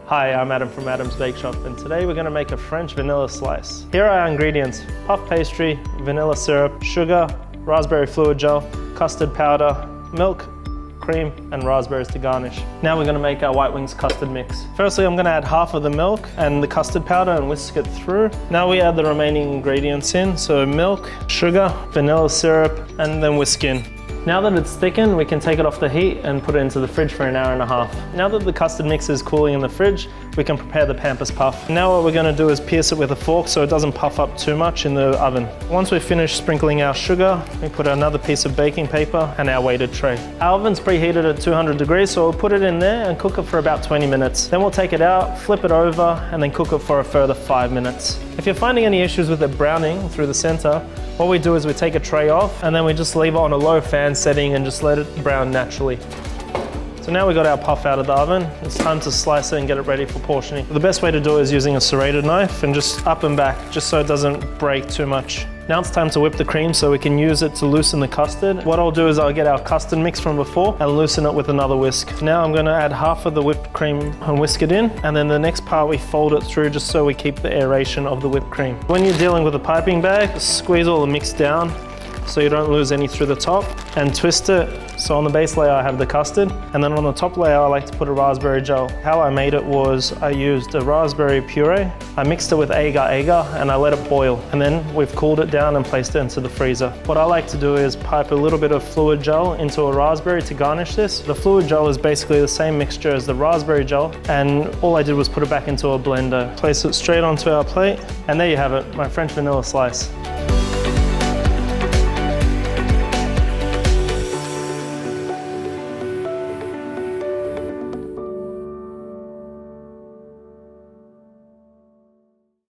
Hi, I'm Adam from Adam's Bakeshop, and today we're going to make a French vanilla slice. Here are our ingredients: puff pastry, vanilla syrup, sugar, raspberry fluid gel, custard powder, milk, cream, and raspberries to garnish. Now we're going to make our white wings custard mix. Firstly, I'm going to add half of the milk and the custard powder and whisk it through. Now we add the remaining ingredients in, so milk, sugar, vanilla syrup, and then whisk in. Now that it's thickened, we can take it off the heat and put it into the fridge for an hour and a half. Now that the custard mix is cooling in the fridge, we can prepare the Pampers puff. Now what we're going to do is pierce it with a fork so it doesn't puff up too much in the oven. Once we've finished sprinkling our sugar, we put another piece of baking paper and our weighted tray. Our oven's preheated at 200 degrees, so we'll put it in there and cook it for about 20 minutes. Then we'll take it out, flip it over, and then cook it for a further 5 minutes. If you're finding any issues with it browning through the center, what we do is we take a tray off and then we just leave it on a low fan setting and just let it brown naturally. So now we got our puff out of the oven, it's time to slice it and get it ready for portioning. The best way to do it is using a serrated knife and just up and back, just so it doesn't break too much. Now it's time to whip the cream so we can use it to loosen the custard. What I'll do is I'll get our custard mix from before and loosen it with another whisk. Now I'm going to add half of the whipped cream and whisk it in, and then the next part we fold it through just so we keep the aeration of the whipped cream. When you're dealing with a piping bag, squeeze all the mix down so you don't lose any through the top, and twist it. So on the base layer I have the custard, and then on the top layer I like to put a raspberry gel. How I made it was I used a raspberry puree, I mixed it with agar and I let it boil, and then we've cooled it down and placed it into the freezer. What I like to do is pipe a little bit of fluid gel into a raspberry to garnish this. The fluid gel is basically the same mixture as the raspberry gel, and all I did was put it back into a blender. Place it straight onto our plate, and there you have it, my French vanilla slice.